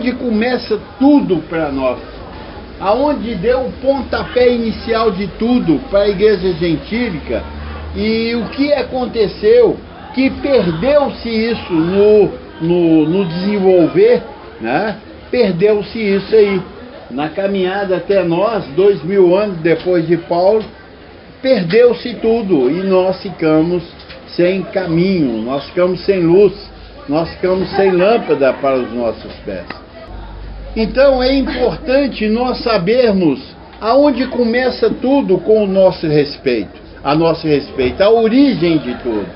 aonde começa tudo para nós, aonde deu o pontapé inicial de tudo para a igreja gentílica, e o que aconteceu, que perdeu-se isso no desenvolver, né? Perdeu-se isso aí. Na caminhada até nós, 2000 anos depois de Paulo, perdeu-se tudo e nós ficamos sem caminho, nós ficamos sem luz, nós ficamos sem lâmpada para os nossos pés. Então é importante nós sabermos aonde começa tudo com o nosso respeito, a origem de tudo.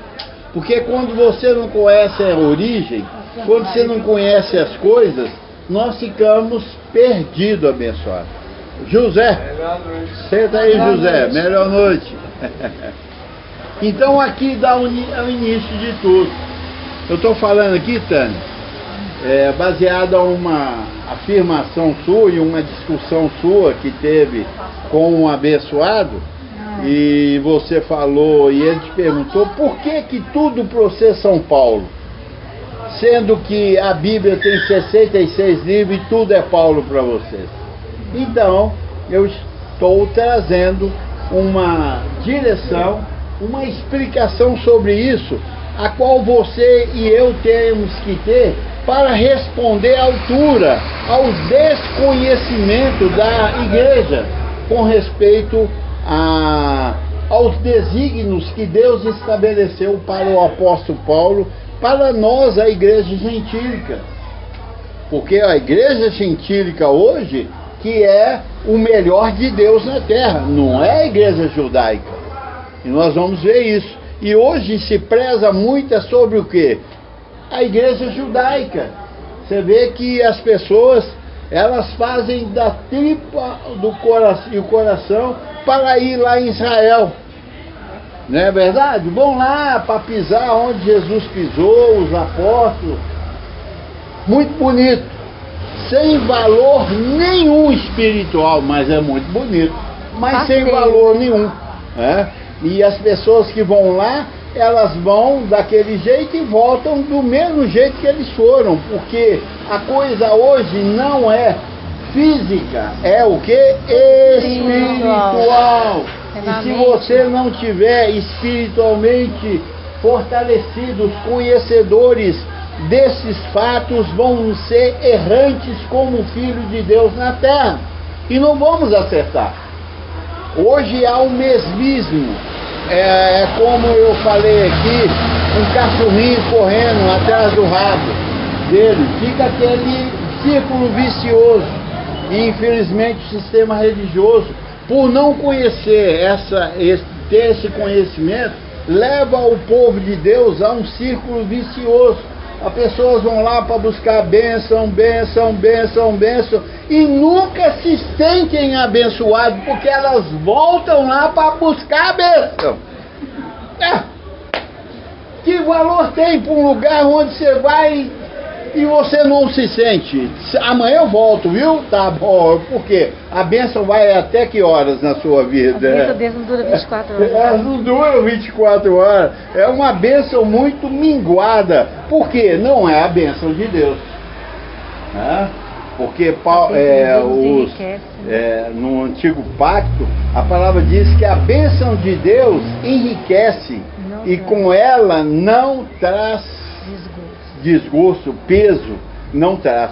Porque quando você não conhece a origem, quando você não conhece as coisas, nós ficamos perdidos, abençoados. José, senta aí, José, melhor noite. Então aqui dá o início de tudo. Eu estou falando aqui, Tânia, baseado em uma afirmação sua e uma discussão sua que teve com um abençoado, e você falou, e ele te perguntou por que tudo para você é São Paulo, sendo que a Bíblia tem 66 livros e tudo é Paulo para vocês. Então, eu estou trazendo uma direção, uma explicação sobre isso, a qual você e eu temos que ter para responder à altura ao desconhecimento da igreja com respeito aos desígnios que Deus estabeleceu para o apóstolo Paulo, para nós, a igreja gentílica. Porque a igreja gentílica hoje, que é o melhor de Deus na terra, não é a igreja judaica. E nós vamos ver isso. E hoje se preza muito sobre o quê? A igreja judaica. Você vê que as pessoas, elas fazem da tripa do coração para ir lá em Israel. Não é verdade? Vão lá para pisar onde Jesus pisou, os apóstolos. Muito bonito. Sem valor nenhum espiritual, mas é muito bonito. Mas sem valor nenhum. E as pessoas que vão lá, elas vão daquele jeito e voltam do mesmo jeito que eles foram. Porque a coisa hoje não é física, é o que? Espiritual. E se você não tiver espiritualmente fortalecidos, conhecedores desses fatos, vão ser errantes como filho de Deus na terra. E não vamos acertar. Hoje há um mesmismo. É como eu falei aqui, um cachorrinho correndo atrás do rabo dele. Fica aquele círculo vicioso. E infelizmente o sistema religioso, por não conhecer ter esse conhecimento, leva o povo de Deus a um círculo vicioso. As pessoas vão lá para buscar bênção, e nunca se sentem abençoados, porque elas voltam lá para buscar a bênção. Que valor tem para um lugar onde você vai e você não se sente? Amanhã eu volto, viu? Tá bom, porque a bênção vai até que horas na sua vida? A bênção não dura 24 horas. Elas não duram 24 horas. É uma bênção muito minguada. Por quê? Não é a bênção de Deus. Porque no Antigo Pacto, a palavra diz que a bênção de Deus enriquece e com ela não traz desgosto, peso, não traz.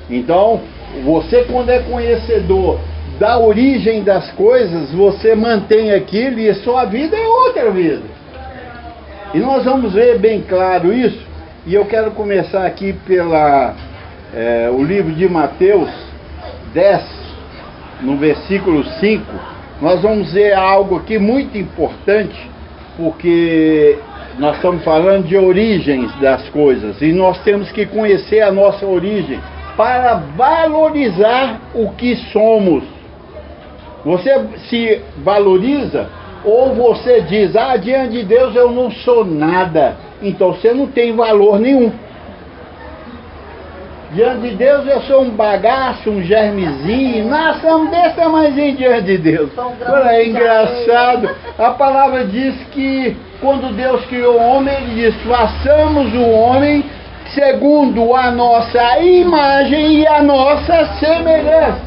Então, você quando é conhecedor da origem das coisas, você mantém aquilo e a sua vida é outra vida. E nós vamos ver bem claro isso. E eu quero começar aqui o livro de Mateus 10, no versículo 5. Nós vamos ver algo aqui muito importante, porque nós estamos falando de origens das coisas e nós temos que conhecer a nossa origem para valorizar o que somos. Você se valoriza ou você diz, diante de Deus eu não sou nada, então você não tem valor nenhum. Diante de Deus eu sou um bagaço, um germezinho, nós somos desse tamanhozinho diante de Deus. É engraçado. A palavra diz que quando Deus criou o homem, ele diz, façamos o homem segundo a nossa imagem e a nossa semelhança.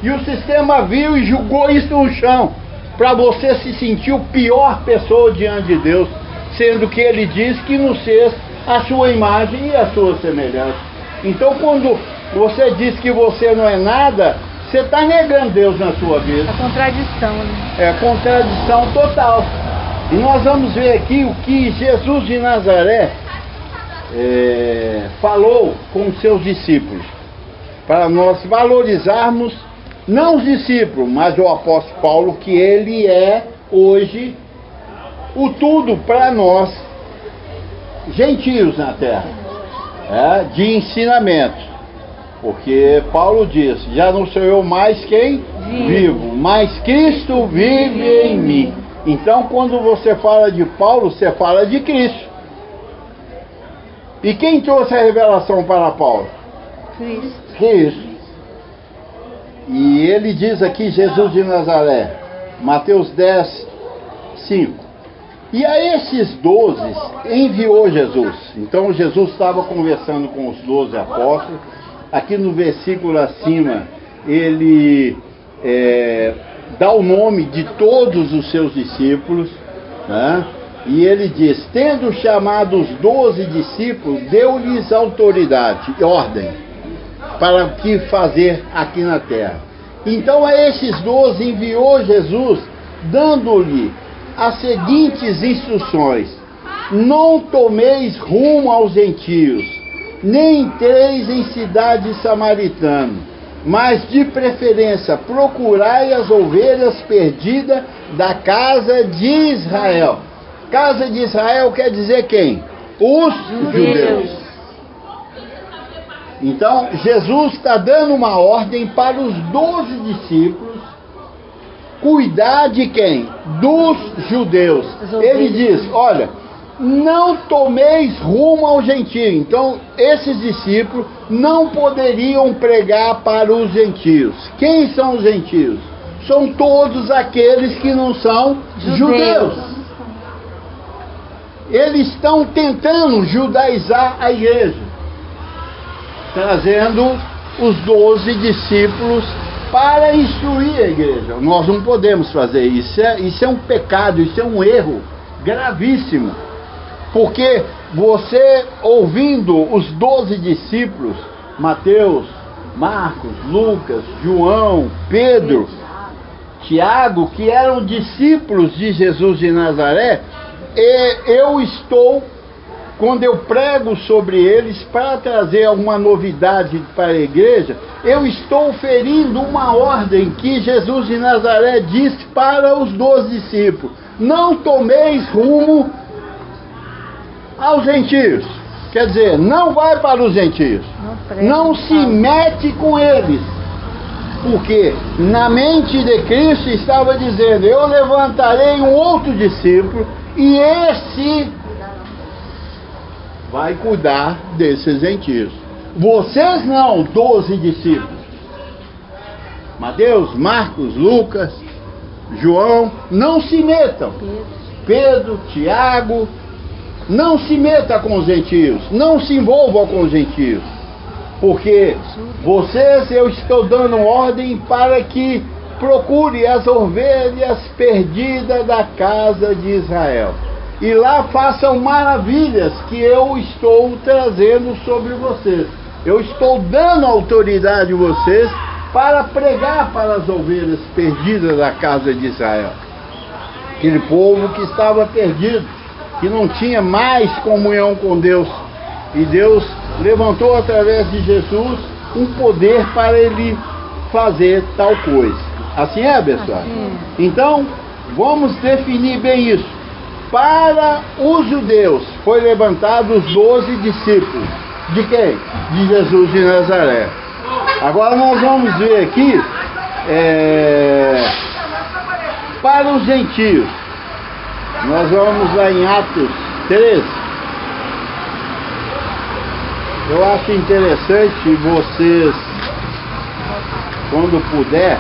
E o sistema viu e julgou isso no chão, para você se sentir o pior pessoa diante de Deus, sendo que Ele diz que nos fez a sua imagem e a sua semelhança. Então, quando você diz que você não é nada, você está negando Deus na sua vida. A contradição, né? É contradição total. E nós vamos ver aqui o que Jesus de Nazaré falou com os seus discípulos, para nós valorizarmos não os discípulos, mas o apóstolo Paulo, que ele é hoje o tudo para nós gentios na terra, de ensinamento, porque Paulo diz: já não sou eu mais quem vivo, mas Cristo vive em mim. Então, quando você fala de Paulo, você fala de Cristo. E quem trouxe a revelação para Paulo? Cristo. E ele diz aqui, Jesus de Nazaré, Mateus 10, 5. E a esses 12 enviou Jesus. Então Jesus estava conversando com os 12 apóstolos. Aqui no versículo acima, ele dá o nome de todos os seus discípulos, né? E ele diz: tendo chamado os 12 discípulos, deu-lhes autoridade, ordem, para o que fazer aqui na terra. Então a esses 12 enviou Jesus, dando-lhe as seguintes instruções: não tomeis rumo aos gentios, nem entreis em cidade samaritana, mas de preferência procurai as ovelhas perdidas da casa de Israel. Casa de Israel quer dizer quem? Os judeus. Então Jesus está dando uma ordem para os 12 discípulos cuidar de quem? Dos judeus. Ele diz: olha, não tomeis rumo ao gentio. Então esses discípulos não poderiam pregar para os gentios. Quem são os gentios? São todos aqueles que não são judeus. Eles estão tentando judaizar a igreja, trazendo os 12 discípulos para instruir a igreja. Nós não podemos fazer isso. Isso é um pecado, isso é um erro gravíssimo. Porque você, ouvindo os 12 discípulos, Mateus, Marcos, Lucas, João, Pedro, Tiago, que eram discípulos de Jesus de Nazaré, eu estou, quando eu prego sobre eles, para trazer alguma novidade para a igreja, eu estou ferindo uma ordem que Jesus de Nazaré disse para os 12 discípulos: não tomeis rumo aos gentios. Quer dizer, não vai para os gentios, não se mete com eles, porque na mente de Cristo estava dizendo: eu levantarei um outro discípulo e esse vai cuidar desses gentios. Vocês não, 12 discípulos, Mateus, Marcos, Lucas, João, não se metam. Pedro, Tiago, não se meta com os gentios, não se envolvam com os gentios, porque vocês, eu estou dando ordem para que procure as ovelhas perdidas da casa de Israel, e lá façam maravilhas que eu estou trazendo sobre vocês. Eu estou dando autoridade a vocês para pregar para as ovelhas perdidas da casa de Israel, aquele povo que estava perdido, que não tinha mais comunhão com Deus, e Deus levantou através de Jesus um poder para ele fazer tal coisa. Assim é, pessoal? Então, vamos definir bem isso. Para os judeus foi levantado os 12 discípulos. De quem? De Jesus de Nazaré. Agora nós vamos ver aqui para os gentios. Nós vamos lá em Atos 13. Eu acho interessante vocês, quando puder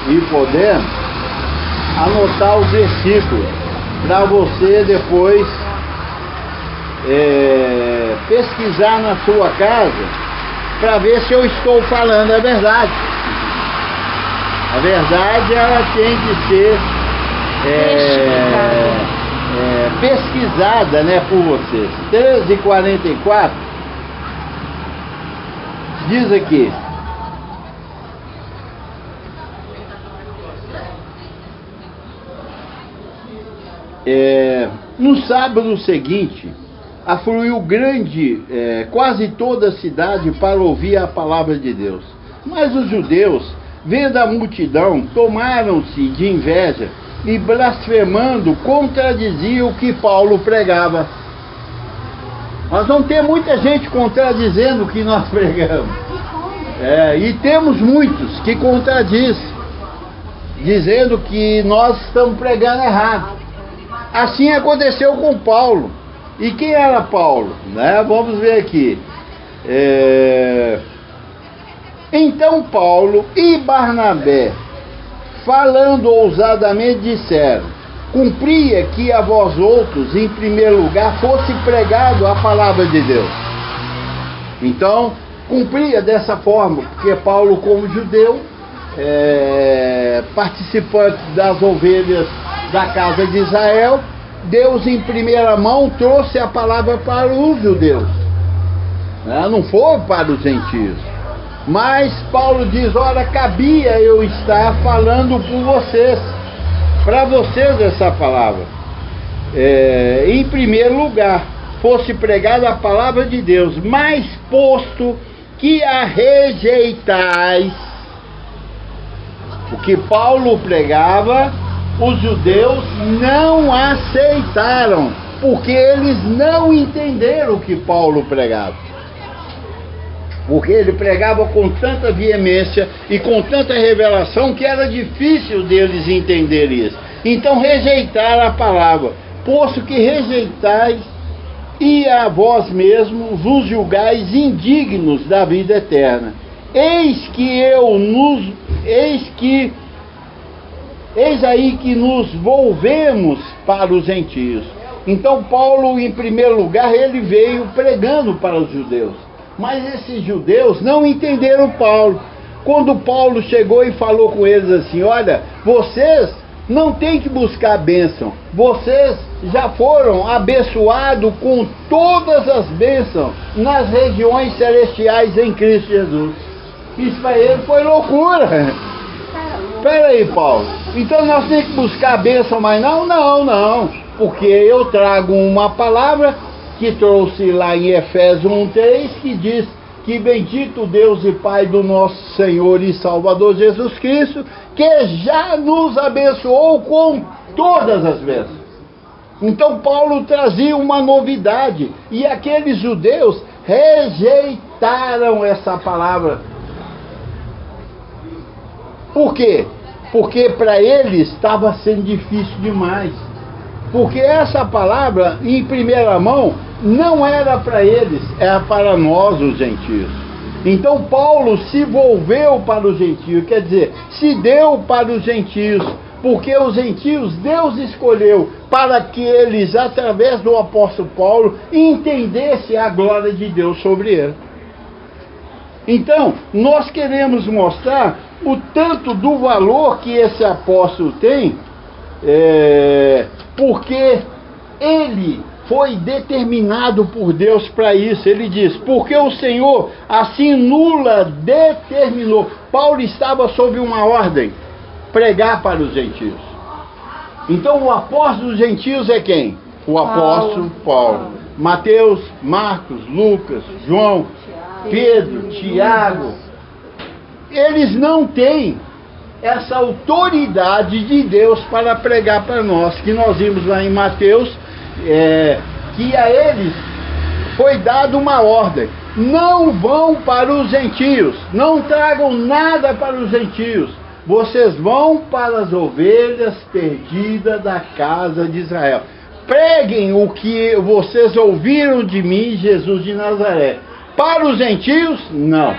e poder, anotar os versículos, para você depois pesquisar na sua casa para ver se eu estou falando a verdade. A verdade, ela tem que ser pesquisada, né, por vocês. 13h44 diz aqui: no sábado seguinte, afluiu grande, quase toda a cidade para ouvir a palavra de Deus. Mas os judeus, vendo a multidão, tomaram-se de inveja e, blasfemando, contradiziam o que Paulo pregava. Nós vamos ter muita gente contradizendo o que nós pregamos. E temos muitos que contradizem, dizendo que nós estamos pregando errado. Assim aconteceu com Paulo. E quem era Paulo? Vamos ver aqui. Então Paulo e Barnabé, falando ousadamente, disseram: cumpria que a vós outros, em primeiro lugar, fosse pregado a palavra de Deus. Então, cumpria dessa forma, porque Paulo, como judeu, participante das ovelhas da casa de Israel, Deus em primeira mão trouxe a palavra para os judeus, não foi para os gentios. Mas Paulo diz: ora, cabia eu estar falando por vocês, para vocês essa palavra. Em primeiro lugar, fosse pregada a palavra de Deus, mas posto que a rejeitais, o que Paulo pregava, os judeus não aceitaram, porque eles não entenderam o que Paulo pregava. Porque ele pregava com tanta veemência e com tanta revelação que era difícil deles entender isso. Então rejeitaram a palavra, posto que rejeitais e a vós mesmos vos julgais indignos da vida eterna. Eis aí que nos volvemos para os gentios. Então Paulo, em primeiro lugar, ele veio pregando para os judeus. Mas esses judeus não entenderam Paulo. Quando Paulo chegou e falou com eles assim: olha, vocês não têm que buscar bênção. Vocês já foram abençoados com todas as bênçãos nas regiões celestiais em Cristo Jesus. Isso para ele foi loucura. Espera aí, Paulo. Então nós temos que buscar a bênção, mas não. Porque eu trago uma palavra que trouxe lá em Efésios 1:3, que diz que bendito Deus e Pai do nosso Senhor e Salvador Jesus Cristo, que já nos abençoou com todas as bênçãos. Então Paulo trazia uma novidade, e aqueles judeus rejeitaram essa palavra. Por quê? Porque para eles estava sendo difícil demais. Porque essa palavra, em primeira mão, não era para eles, era para nós, os gentios. Então Paulo se volveu para os gentios, quer dizer, se deu para os gentios, porque os gentios Deus escolheu para que eles, através do apóstolo Paulo, entendessem a glória de Deus sobre ele. Então, nós queremos mostrar o tanto do valor que esse apóstolo tem, porque ele foi determinado por Deus para isso. Ele diz: porque o Senhor assim determinou. Paulo estava sob uma ordem: pregar para os gentios. Então o apóstolo dos gentios é quem? O apóstolo Paulo. Mateus, Marcos, Lucas, João, Pedro, Tiago. Eles não têm essa autoridade de Deus para pregar para nós, que nós vimos lá em Mateus, que a eles foi dada uma ordem: não vão para os gentios, não tragam nada para os gentios, vocês vão para as ovelhas perdidas da casa de Israel. Preguem o que vocês ouviram de mim, Jesus de Nazaré. Para os gentios, não.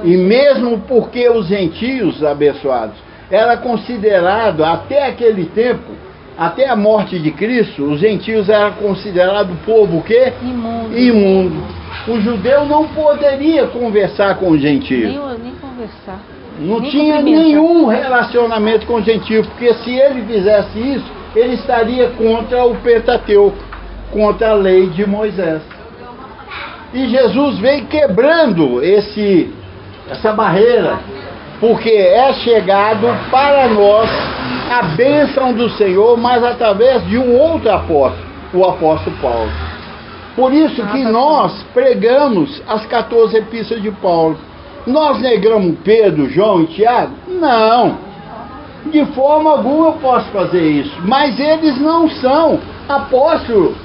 E mesmo porque os gentios, abençoados, era considerado até aquele tempo até a morte de Cristo, os gentios eram considerados povo o quê? Imundo. Imundo. O judeu não poderia conversar com o gentio. Nem conversar. Não nem tinha nenhum relacionamento com o gentio, porque se ele fizesse isso, ele estaria contra o Pentateuco, contra a lei de Moisés. E Jesus veio quebrando essa barreira, porque é chegado para nós a bênção do Senhor, mas através de um outro apóstolo, o apóstolo Paulo. Por isso que nós pregamos as 14 epístolas de Paulo. Nós negamos Pedro, João e Tiago? Não. De forma alguma eu posso fazer isso. Mas eles não são apóstolos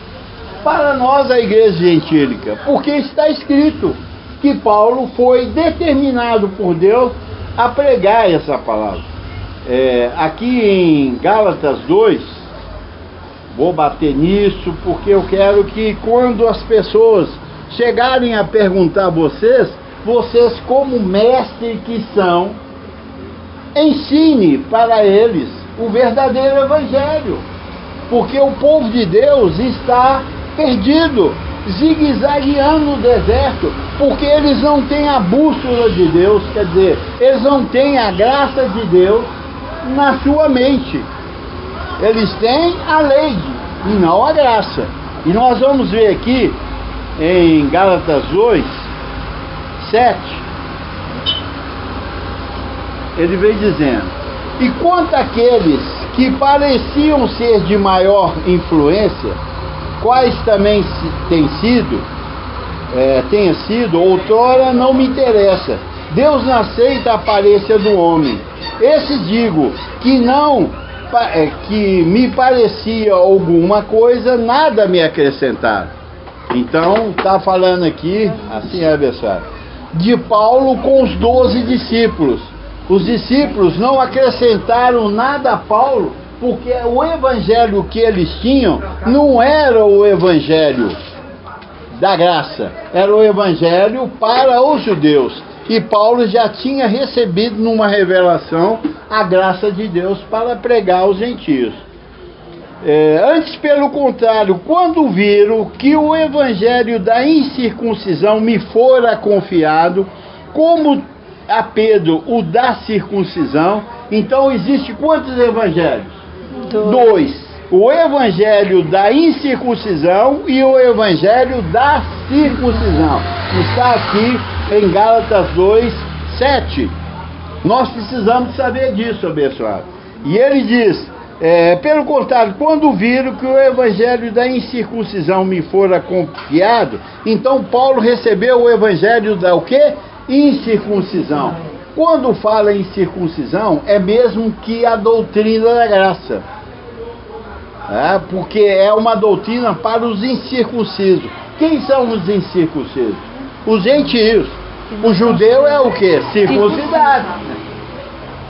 para nós, a igreja gentílica. Porque está escrito que Paulo foi determinado por Deus a pregar essa palavra. Aqui em Gálatas 2, vou bater nisso porque eu quero que quando as pessoas chegarem a perguntar a vocês como mestres que são, ensine para eles o verdadeiro evangelho, porque o povo de Deus está perdido, zigue-zagueando no deserto, porque eles não têm a bússola de Deus, quer dizer, eles não têm a graça de Deus na sua mente. Eles têm a lei e não a graça. E nós vamos ver aqui em Gálatas 2, 7, ele vem dizendo: e quanto àqueles que pareciam ser de maior influência, quais também tenha sido, outrora não me interessa. Deus não aceita a aparência do homem. Esse digo que que me parecia alguma coisa, nada me acrescentaram. Então, está falando aqui, assim é, pessoal, de Paulo com os 12 discípulos. Os discípulos não acrescentaram nada a Paulo, porque o evangelho que eles tinham não era o evangelho da graça, era o evangelho para os judeus. E Paulo já tinha recebido numa revelação a graça de Deus para pregar aos gentios. Antes, pelo contrário, quando viram que o evangelho da incircuncisão me fora confiado, como a Pedro o da circuncisão, então existe quantos evangelhos? 2. O evangelho da incircuncisão e o evangelho da circuncisão. Está aqui em Gálatas 2, 7. Nós precisamos saber disso, abençoado. E ele diz, pelo contrário, quando viram que o evangelho da incircuncisão me fora confiado, então Paulo recebeu o evangelho da o quê? Incircuncisão. Quando fala em circuncisão, é mesmo que a doutrina da graça. Porque é uma doutrina para os incircuncisos. Quem são os incircuncisos? Os gentios. O judeu é o quê? Circuncidado.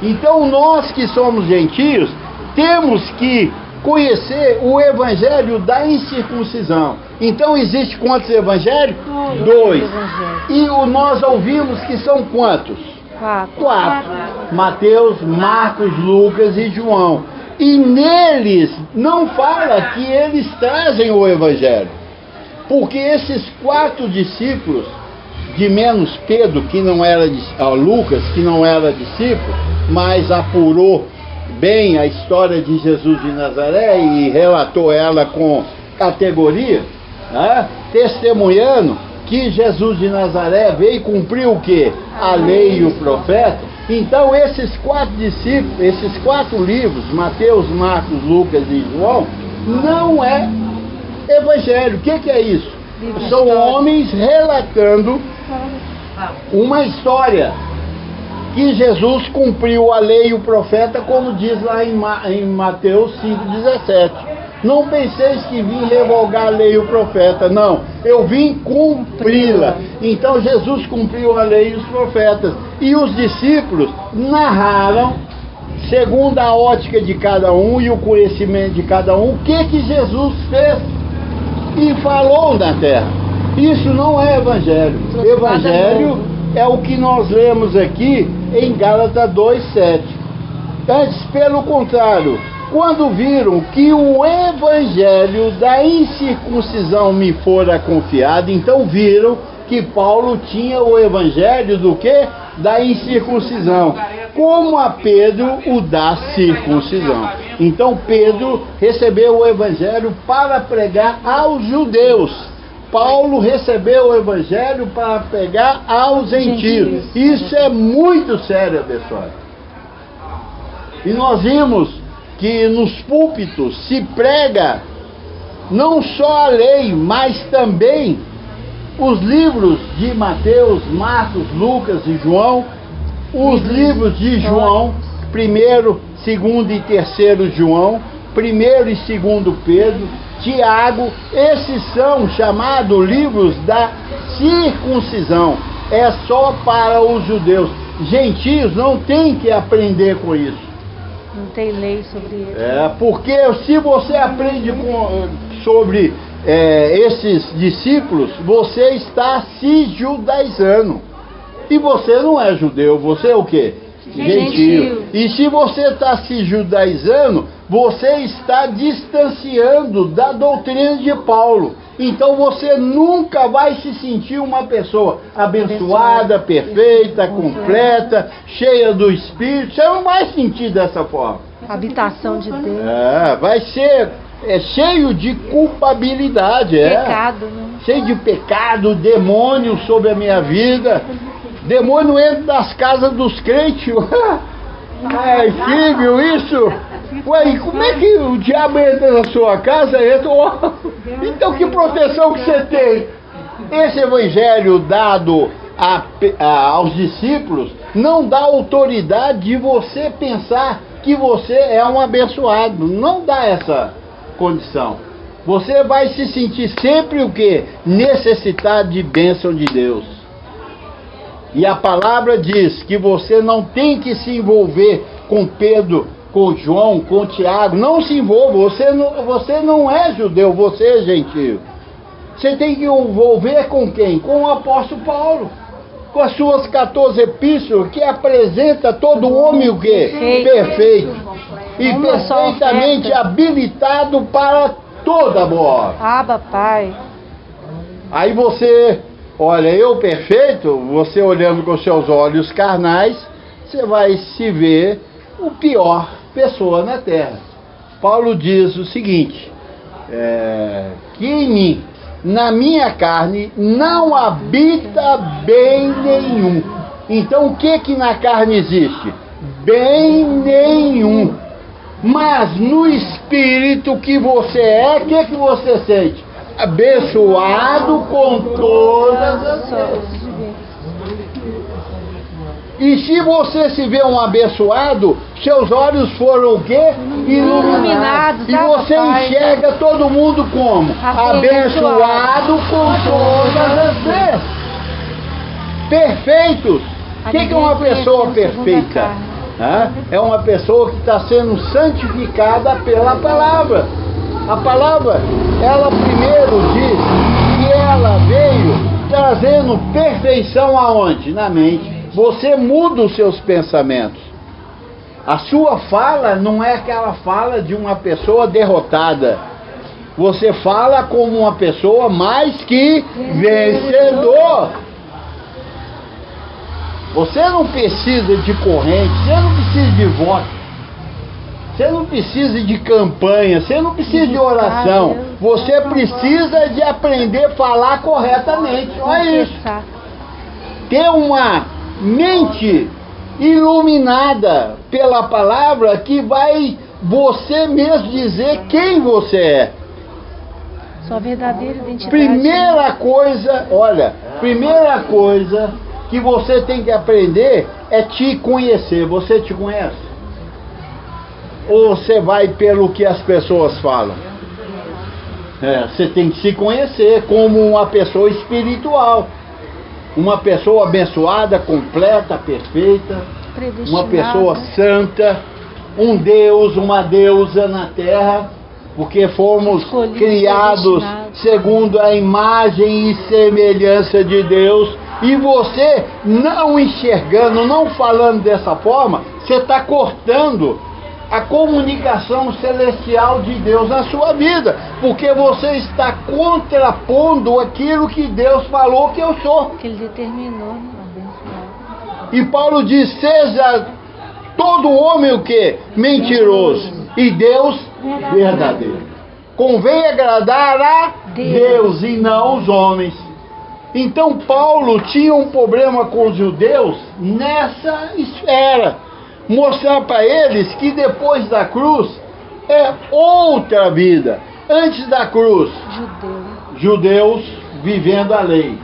Então nós que somos gentios temos que conhecer o evangelho da incircuncisão. Então existe quantos evangelhos? 2. E nós ouvimos que são quantos? 4. Mateus, Marcos, Lucas e João. E neles não fala que eles trazem o evangelho, porque esses 4 discípulos, de menos Pedro, que não era Lucas, que não era discípulo, mas apurou bem a história de Jesus de Nazaré e relatou ela com categoria, testemunhando que Jesus de Nazaré veio cumprir o quê? A lei e o profeta. Então esses 4 discípulos, esses 4 livros, Mateus, Marcos, Lucas e João, não é evangelho. O que é isso? São homens relatando uma história que Jesus cumpriu a lei e o profeta, como diz lá em Mateus 5,17. Não penseis que vim revogar a lei e o profeta. Não, eu vim cumpri-la. Então Jesus cumpriu a lei e os profetas. E os discípulos narraram, segundo a ótica de cada um e o conhecimento de cada um, o que Jesus fez e falou na terra. Isso não é evangelho. Evangelho é o que nós lemos aqui em Gálatas 2,7. Antes, pelo contrário, quando viram que o evangelho da incircuncisão me fora confiado, então viram que Paulo tinha o evangelho do quê? Da incircuncisão, como a Pedro o da circuncisão. Então Pedro recebeu o evangelho para pregar aos judeus. Paulo recebeu o evangelho para pregar aos gentios. Isso é muito sério, pessoal. E nós vimos que nos púlpitos se prega não só a lei, mas também os livros de Mateus, Marcos, Lucas e João, os livros de João, 1º, 2º e 3º João, 1º e 2º Pedro, Tiago, esses são chamados livros da circuncisão. É só para os judeus. Gentios não têm que aprender com isso. Não tem lei sobre isso. Porque se você aprende sobre esses discípulos, você está se judaizando. E você não é judeu, você é o quê? Gentio. E se você está se judaizando, você está distanciando da doutrina de Paulo. Então você nunca vai se sentir uma pessoa abençoada, perfeita, completa, cheia do Espírito. Você não vai sentir dessa forma. Habitação de Deus. Vai ser cheio de culpabilidade. Pecado, né? Cheio de pecado, demônio sobre a minha vida. Demônio entra nas casas dos crentes. Ai, filho, isso. Ué, e como é que o diabo entra na sua casa? Então que proteção que você tem? Esse evangelho dado aos discípulos não dá autoridade de você pensar que você é um abençoado. Não dá essa condição. Você vai se sentir sempre o quê? Necessitado de bênção de Deus. E a palavra diz que você não tem que se envolver com Pedro, com João, com Tiago. Não se envolva, você não é judeu, você é gentio. Você tem que envolver com quem? Com o apóstolo Paulo. Com as suas 14 epístolas, que apresenta todo homem o quê? Perfeito. E perfeitamente habilitado para toda boa obra. Abba, Pai. Aí você... Olha, eu perfeito, você olhando com seus olhos carnais, você vai se ver o pior pessoa na terra. Paulo diz o seguinte, que em mim, na minha carne, não habita bem nenhum. Então o que na carne existe? Bem nenhum. Mas no espírito que você é, o que você sente? Abençoado com todas as coisas. E se você se vê um abençoado, seus olhos foram o quê? Iluminados. E você enxerga todo mundo como? Abençoado com todas as vezes. Perfeitos. O que é uma pessoa perfeita? É uma pessoa que está sendo santificada pela palavra. A palavra, ela primeiro diz que ela veio trazendo perfeição aonde? Na mente. Você muda os seus pensamentos. A sua fala não é aquela fala de uma pessoa derrotada. Você fala como uma pessoa mais que vencedor. Você não precisa de corrente, você não precisa de voto. Você não precisa de campanha, você não precisa de oração. Você precisa de aprender a falar corretamente. Olha isso. Ter uma mente iluminada pela palavra que vai você mesmo dizer quem você é. Sua verdadeira identidade. Primeira coisa que você tem que aprender é te conhecer. Você te conhece? Ou você vai pelo que as pessoas falam? Você tem que se conhecer como uma pessoa espiritual. Uma pessoa abençoada, completa, perfeita. Uma pessoa santa. Um Deus, uma deusa na terra. Porque fomos criados segundo a imagem e semelhança de Deus. E você não enxergando, não falando dessa forma, você está cortando a comunicação celestial de Deus na sua vida, porque você está contrapondo aquilo que Deus falou que eu sou. Que Ele determinou, abençoado. E Paulo diz, seja todo homem o quê? Mentiroso. E Deus verdadeiro. Convém agradar a Deus e não os homens. Então Paulo tinha um problema com os judeus nessa esfera. Mostrar para eles que depois da cruz é outra vida. Antes da cruz, judeus vivendo a lei,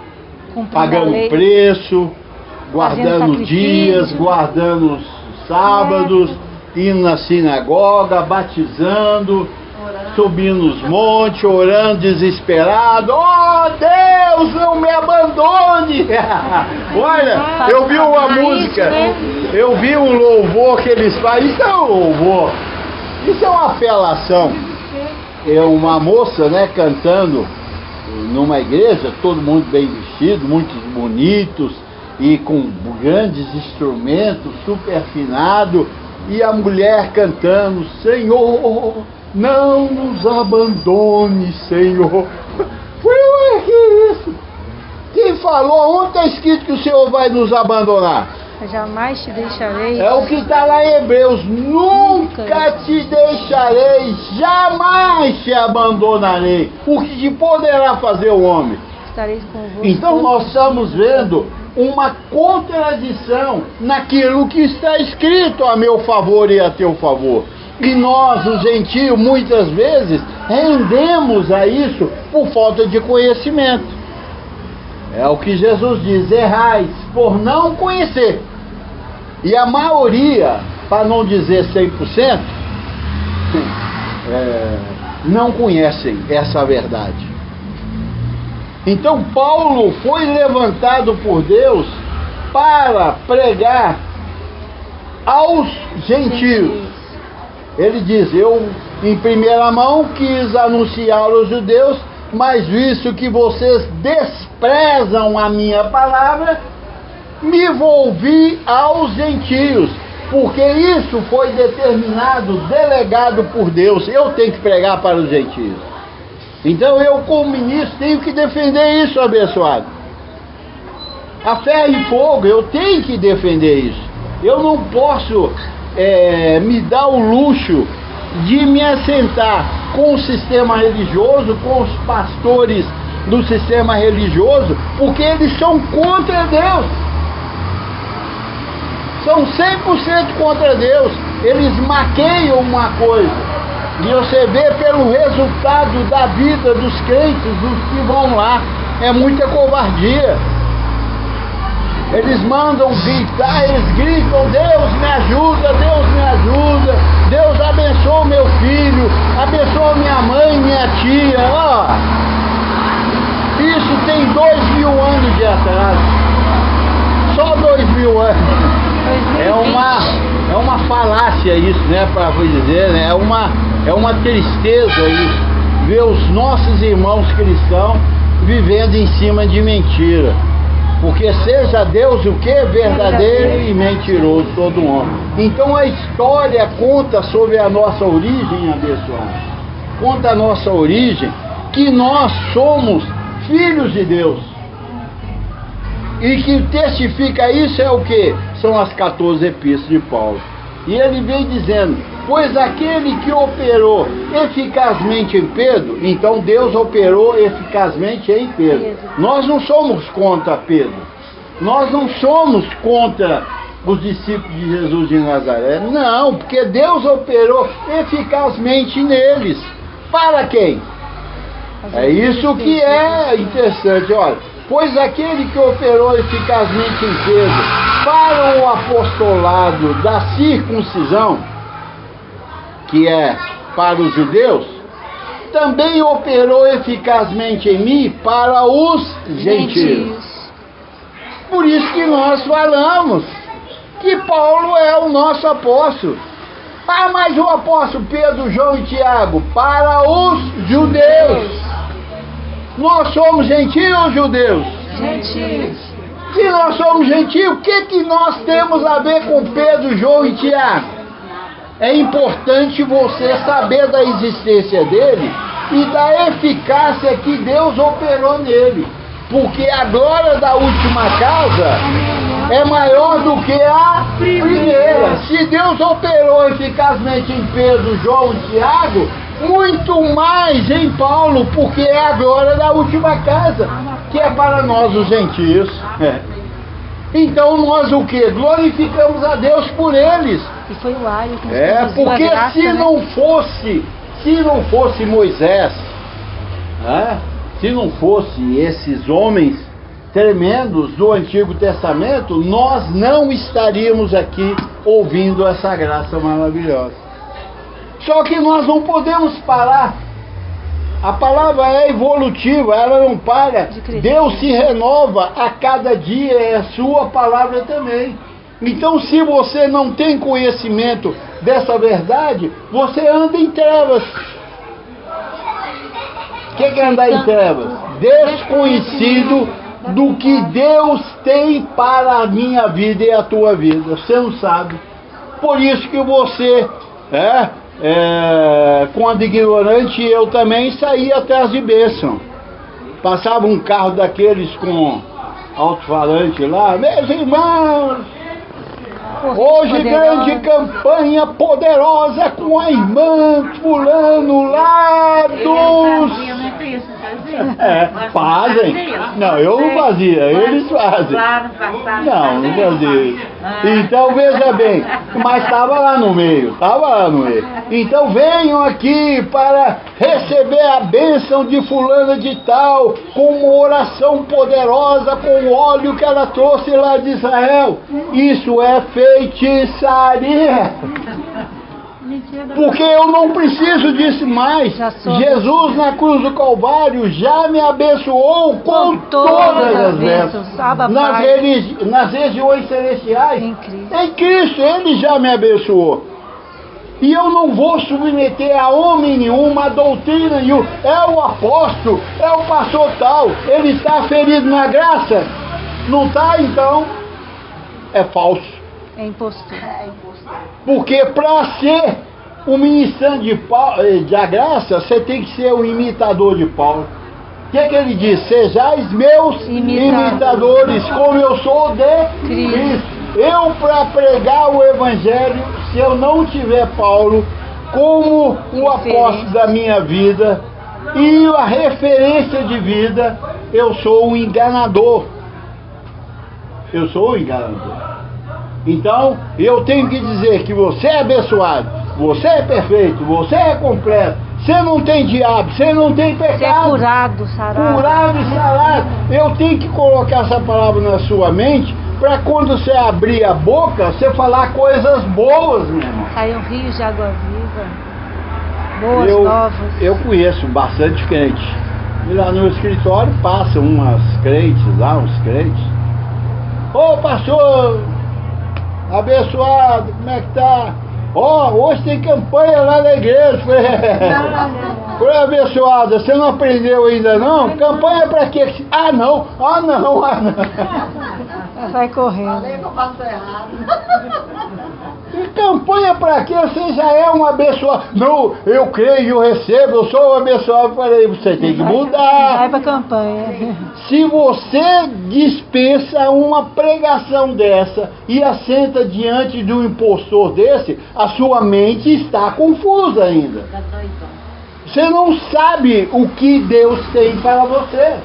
pagando preço, guardando dias, guardando sábados, indo na sinagoga, batizando, subindo os montes, orando desesperado. Oh Deus, não me abandone! Olha, eu vi uma música, eu vi um louvor que eles fazem. Isso é um louvor, isso é uma apelação. É uma moça, né, cantando numa igreja, todo mundo bem vestido, muitos bonitos e com grandes instrumentos, super afinado, e a mulher cantando, Senhor, não nos abandone, Senhor. Foi que isso? Quem falou? Onde está escrito que o Senhor vai nos abandonar? Eu jamais te deixarei. É o que está lá em Hebreus. Nunca te deixarei, jamais te abandonarei. O que te poderá fazer o homem? Estarei convosco. Então nós estamos vendo uma contradição naquilo que está escrito a meu favor e a teu favor. E nós, os gentios, muitas vezes rendemos a isso por falta de conhecimento. É o que Jesus diz, errais por não conhecer. E a maioria, para não dizer 100%, não conhecem essa verdade. Então Paulo foi levantado por Deus para pregar aos gentios. Ele diz, eu em primeira mão quis anunciar aos judeus, mas visto que vocês desprezam a minha palavra, me volvi aos gentios, porque isso foi determinado, delegado por Deus. Eu tenho que pregar para os gentios. Então eu, como ministro, tenho que defender isso, abençoado. A ferro e fogo, eu tenho que defender isso. Eu não posso me dar o luxo de me assentar com o sistema religioso, com os pastores do sistema religioso, porque eles são contra Deus. São 100% contra Deus. Eles maqueiam uma coisa. E você vê pelo resultado da vida dos crentes, dos que vão lá, é muita covardia. Eles mandam gritar, eles gritam, Deus me ajuda, Deus me ajuda, Deus abençoa meu filho, abençoa minha mãe, minha tia. Ó, isso tem 2000 anos de atraso. Só 2000 anos. É uma falácia isso, né, para dizer, né? É uma tristeza isso, ver os nossos irmãos cristãos vivendo em cima de mentira. Porque seja Deus o que? Verdadeiro e mentiroso todo homem. Então a história conta sobre a nossa origem, abençoada. Conta a nossa origem, que nós somos filhos de Deus. E que testifica isso é o que? São as 14 epístolas de Paulo. E ele vem dizendo, pois aquele que operou eficazmente em Pedro, então Deus operou eficazmente em Pedro. Nós não somos contra Pedro. Nós não somos contra os discípulos de Jesus de Nazaré. Não, porque Deus operou eficazmente neles. Para quem? É isso que é interessante, olha. Pois aquele que operou eficazmente em Pedro para o apostolado da circuncisão, que é para os judeus, também operou eficazmente em mim para os gentios. Por isso que nós falamos que Paulo é o nosso apóstolo. Ah, mas o apóstolo Pedro, João e Tiago, para os judeus. Nós somos gentios ou judeus? Gentios. Se nós somos gentios, o que nós temos a ver com Pedro, João e Tiago? é importante você saber da existência dele e da eficácia que Deus operou nele. Porque a glória da última casa é maior do que a primeira. Se Deus operou eficazmente em Pedro, João e Tiago, muito mais em Paulo, porque é a glória da última casa, que é para nós os gentios. Então nós o que? Glorificamos a Deus por eles. E foi o Ario que nos Porque a graça, se né? não fosse Moisés, né? Se não fosse esses homens tremendos do Antigo Testamento, nós não estaríamos aqui ouvindo essa graça maravilhosa. Só que nós não podemos parar. A palavra é evolutiva, ela não para. Deus se renova a cada dia, é a sua palavra também. Então, se você não tem conhecimento dessa verdade, você anda em trevas. O que é andar em trevas? Desconhecido do que Deus tem para a minha vida e a tua vida. Você não sabe. Por isso que você, quando ignorante, eu também saía atrás de bênção. Passava um carro daqueles com alto-falante lá, meus irmãos, hoje grande campanha poderosa com a irmã fulano lá dos... Fazem. Não, eu não fazia, eles fazem. Não fazia isso. Então veja bem, mas estava lá no meio, Então venham aqui para receber a bênção de fulana de tal, com uma oração poderosa, com o óleo que ela trouxe lá de Israel. Isso é feitiçaria. Porque eu não preciso disso mais. Jesus na cruz do Calvário já me abençoou com todas as bênçãos. Nas regiões celestiais. Em Cristo, Ele já me abençoou. E eu não vou submeter a homem nenhum, a doutrina nenhuma. É o apóstolo, é o pastor tal. Ele está ferido na graça? Não está, então é falso. É impostor. Porque para ser um ministrante da graça, você tem que ser um imitador de Paulo. O que ele diz? Sejais meus imitadores, como eu sou de Cristo. Eu, para pregar o Evangelho, se eu não tiver Paulo como o apóstolo da minha vida e a referência de vida, eu sou um enganador. Então, eu tenho que dizer que você é abençoado, você é perfeito, você é completo, você não tem diabo, você não tem pecado. Você é curado, sarado. Curado e sarado. Eu tenho que colocar essa palavra na sua mente, para quando você abrir a boca, você falar coisas boas, meu irmão. Saiam rios de água viva, boas novas. Eu conheço bastante crente. E lá no escritório passam umas crentes lá, uns crentes. Ô pastor, abençoado, como é que tá? Hoje tem campanha lá na igreja. Foi abençoada, você não aprendeu ainda não? Campanha pra quê? Não. Sai correndo. Falei que eu faço errado. E campanha pra quê? Você já é um abençoado. Não, eu creio, eu recebo, eu sou um abençoado. Falei, você tem que mudar. Vai pra campanha. Se você dispensa uma pregação dessa e assenta diante de um impostor desse, a sua mente está confusa ainda. Você não sabe o que Deus tem para você.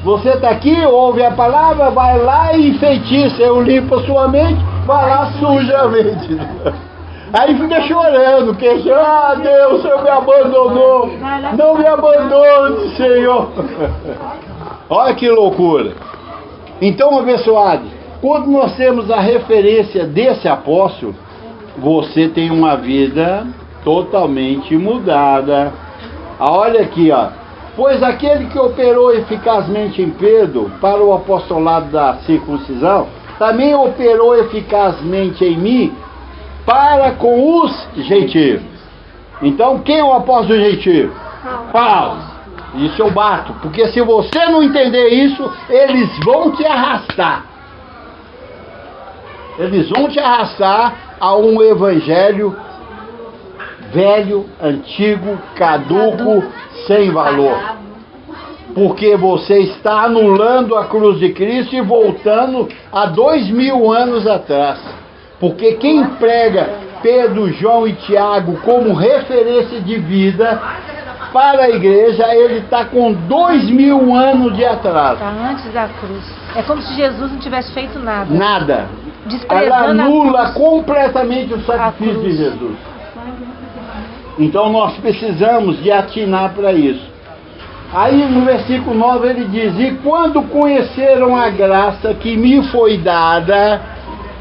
Você está aqui, ouve a palavra, vai lá e enfeitiça, eu limpo a sua mente, vai lá suja a mente. Aí fica chorando, que Deus, o Senhor me abandonou. Não me abandone, Senhor. Olha que loucura. Então, abençoado, quando nós temos a referência desse apóstolo, você tem uma vida totalmente mudada. Olha aqui, pois aquele que operou eficazmente em Pedro para o apostolado da circuncisão, também operou eficazmente em mim para com os gentios. Então, quem é o apóstolo gentio? Paulo. Isso eu bato, porque se você não entender isso, eles vão te arrastar. Eles vão te arrastar a um evangelho velho, antigo, caduco, sem valor. Porque você está anulando a cruz de Cristo e voltando a 2000 anos atrás. Porque quem prega Pedro, João e Tiago como referência de vida para a igreja, ele está com 2000 anos de atraso. Está antes da cruz. É como se Jesus não tivesse feito nada. Nada. Desprezando Ela anula a cruz. completamente o sacrifício de Jesus. Então nós precisamos de atinar para isso. Aí no versículo 9 ele diz: e quando conheceram a graça que me foi dada,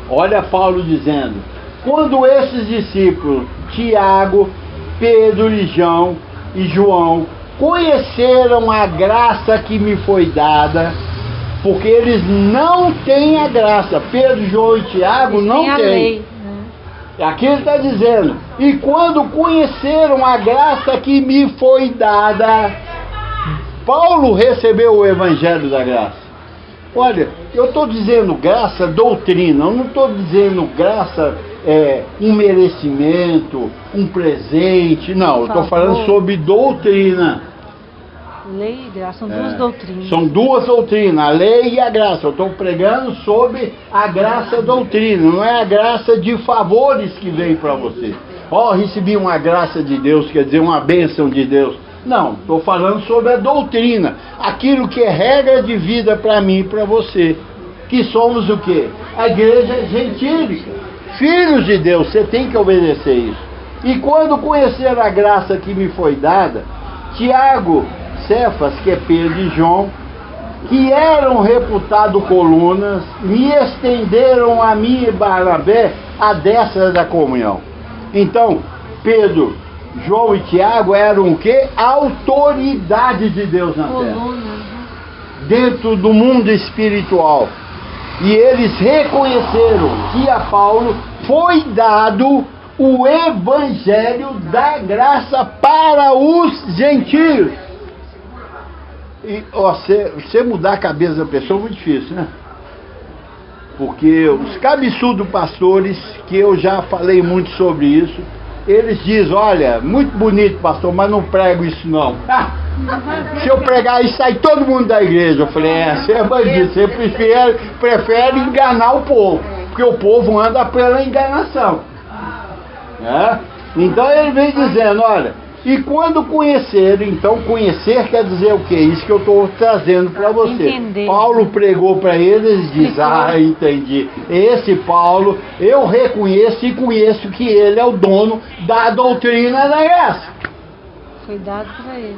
olha Paulo dizendo, quando esses discípulos, Tiago, Pedro e João, conheceram a graça que me foi dada, porque eles não têm a graça, Pedro, João e Tiago Eles não têm a têm. lei, né? Aqui ele está dizendo, e quando conheceram a graça que me foi dada, Paulo recebeu o evangelho da graça. Olha, eu estou dizendo graça, doutrina, eu não estou dizendo graça, um merecimento, um presente, não, eu estou falando sobre doutrina. Lei e graça são duas doutrinas. São duas doutrinas, a lei e a graça. Eu estou pregando sobre a graça doutrina, não é a graça de favores que vem para você. Recebi uma graça de Deus, quer dizer, uma bênção de Deus. Não, estou falando sobre a doutrina, aquilo que é regra de vida para mim e para você, que somos o quê? A igreja gentílica, filhos de Deus, você tem que obedecer isso. E quando conhecer a graça que me foi dada, Tiago, Cefas, que é Pedro e João, que eram reputados colunas, me estenderam a mim e Barnabé a destra da comunhão. Então, Pedro, João e Tiago eram o quê? Autoridade de Deus na terra, dentro do mundo espiritual. E eles reconheceram que a Paulo foi dado o evangelho da graça para os gentios. E você mudar a cabeça da pessoa é muito difícil, né? Porque os cabeçudos pastores, que eu já falei muito sobre isso, eles dizem, olha, muito bonito, pastor, mas não prego isso não. Se eu pregar isso, sai todo mundo da igreja. Eu falei, você é bandido, você prefere enganar o povo, porque o povo anda pela enganação. Então ele vem dizendo, olha, e quando conheceram, então conhecer quer dizer o quê? Isso que eu estou trazendo para você. Entender. Paulo pregou para eles e diz, entendi. Esse Paulo, eu reconheço e conheço que ele é o dono da doutrina da graça. Foi dado para ele.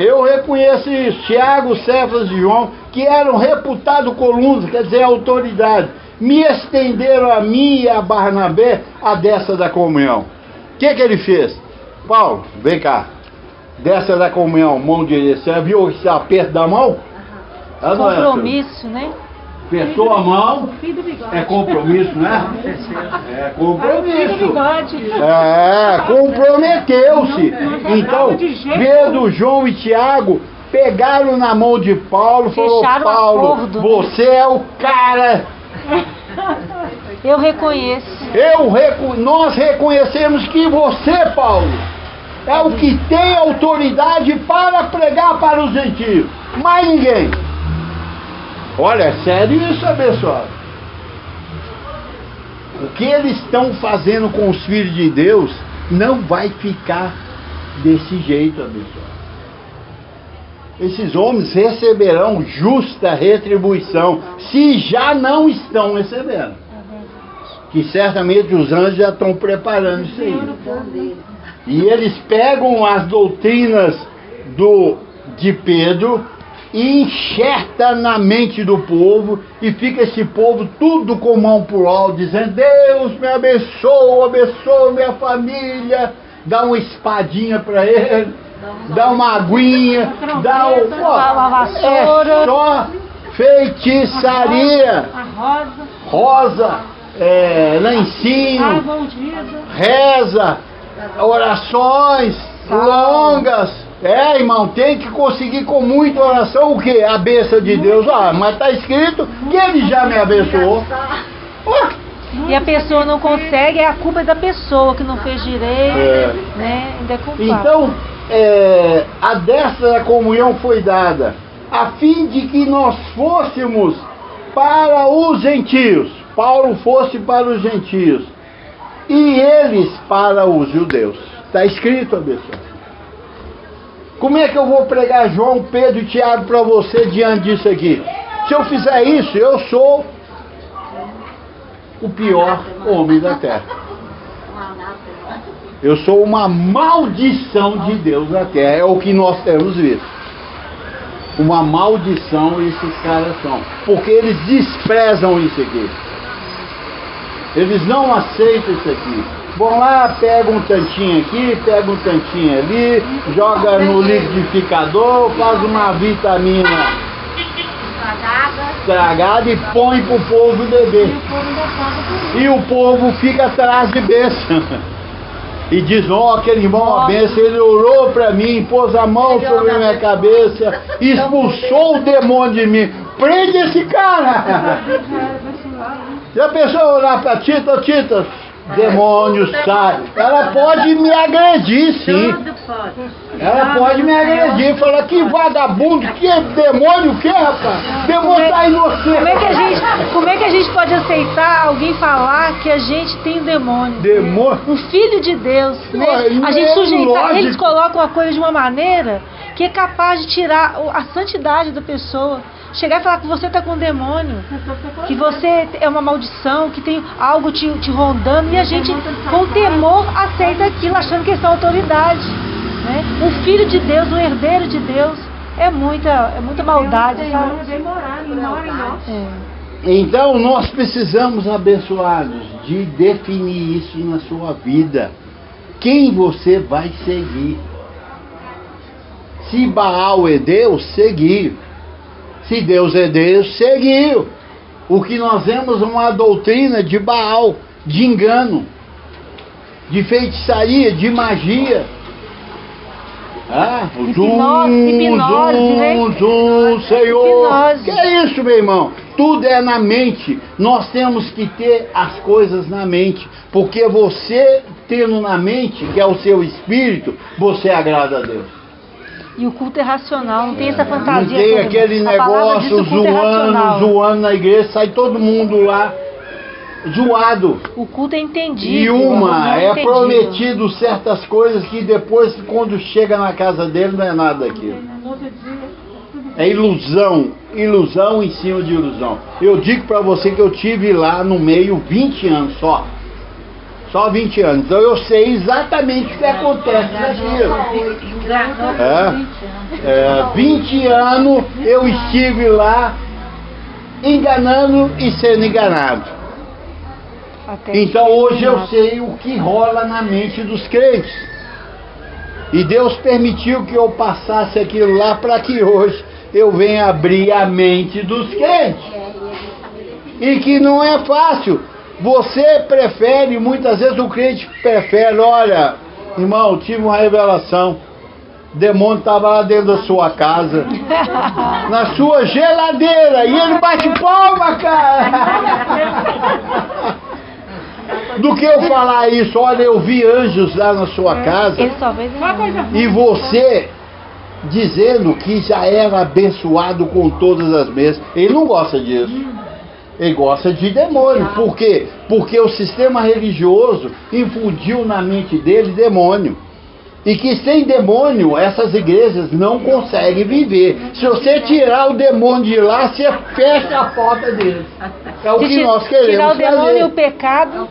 Eu reconheço isso. Tiago, Cefas e João, que eram reputados colunas, quer dizer, autoridade, me estenderam a mim e a Barnabé a destra da comunhão. O que ele fez? Paulo, vem cá, destra da comunhão, mão direita, você viu esse aperto da mão? Compromisso, né? Apertou a mão, é compromisso, né? É compromisso. Comprometeu-se. Então, Pedro, João e Tiago pegaram na mão de Paulo e falaram, Paulo, acordo, você é o cara. Eu reconheço. Nós reconhecemos que você, Paulo, é o que tem autoridade para pregar para os gentios. Mais ninguém. Olha, é sério isso, abençoado. O que eles estão fazendo com os filhos de Deus não vai ficar desse jeito, abençoado. Esses homens receberão justa retribuição, se já não estão recebendo. Que certamente os anjos já estão preparando isso aí. E eles pegam as doutrinas de Pedro e enxerta na mente do povo, e fica esse povo tudo com mão pro alto, dizendo, Deus me abençoa, abençoa minha família, dá uma espadinha para ele, dá uma aguinha, dá uma vassoura, é só feitiçaria, rosa, lencinho, reza, orações longas. Irmão, tem que conseguir com muita oração o quê? A bênção de Deus. Mas está escrito que ele já me abençoou. e a pessoa não consegue, a culpa é da pessoa que não fez direito, né? Ainda é culpado. Então, a destra da comunhão foi dada, a fim de que nós fôssemos para os gentios. Paulo fosse para os gentios e eles para os judeus. Está escrito, abençoado. Como é que eu vou pregar João, Pedro e Tiago para você diante disso aqui? Se eu fizer isso, eu sou o pior homem da terra. Eu sou uma maldição de Deus na terra. É o que nós temos visto. Uma maldição esses caras são. Porque eles desprezam isso aqui. Eles não aceitam isso aqui. Vão lá, pegam um tantinho aqui, pegam um tantinho ali, joga no liquidificador, faz uma vitamina estragada e põe pro povo beber. E o povo fica atrás de bênção. E diz, ó, aquele irmão, a bênção, ele orou para mim, pôs a mão sobre a minha cabeça, expulsou o demônio de mim. Prende esse cara! Já pensou orar para Tita, Tita? Demônio sai. Ela pode me agredir, sim. Ela pode me agredir. Falar que vagabundo, que demônio, o que, rapaz? Demônio tá em você. Como é que a gente pode aceitar alguém falar que a gente tem um demônio? Demônio? Um filho de Deus, né? A gente sujeitar, eles colocam a coisa de uma maneira que é capaz de tirar a santidade da pessoa. Chegar e falar que você está com um demônio, que você é uma maldição, que tem algo te rondando, e a gente, com temor, aceita aquilo, achando que eles são autoridade. Né? Um filho de Deus, um herdeiro de Deus, é muita maldade, sabe? Então nós precisamos, abençoados, de definir isso na sua vida. Quem você vai seguir? Se Baal é Deus, seguir. Se Deus é Deus, seguiu. O que nós vemos é uma doutrina de Baal, de engano, de feitiçaria, de magia. Hipnose, Senhor. Hipnose. Que é isso, meu irmão? Tudo é na mente. Nós temos que ter as coisas na mente. Porque você tendo na mente, que é o seu espírito, você agrada a Deus. E o culto é racional, não tem essa fantasia. Não tem aquele negócio zoando na igreja, sai todo mundo lá zoado. O culto é entendido. E prometido certas coisas que depois, quando chega na casa dele, não é nada daquilo. É ilusão em cima de ilusão. Eu digo para você que eu tive lá no meio 20 anos só. Só 20 anos. Então eu sei exatamente o que acontece naquilo. 20 anos eu estive lá enganando e sendo enganado. Então hoje eu sei o que rola na mente dos crentes. E Deus permitiu que eu passasse aquilo lá para que hoje eu venha abrir a mente dos crentes. E que não é fácil. Você prefere, muitas vezes o crente prefere, olha, irmão, tive uma revelação, o demônio estava lá dentro da sua casa, na sua geladeira, e ele bate palma, cara. Do que eu falar isso, olha, eu vi anjos lá na sua casa, e você dizendo que já era abençoado com todas as bênçãos. Ele não gosta disso. Ele gosta de demônio. Por quê? Porque o sistema religioso infundiu na mente dele demônio. E que sem demônio, essas igrejas não conseguem viver. Se você tirar o demônio de lá, você fecha a porta deles. É o que nós queremos fazer. Tirar o demônio e o pecado.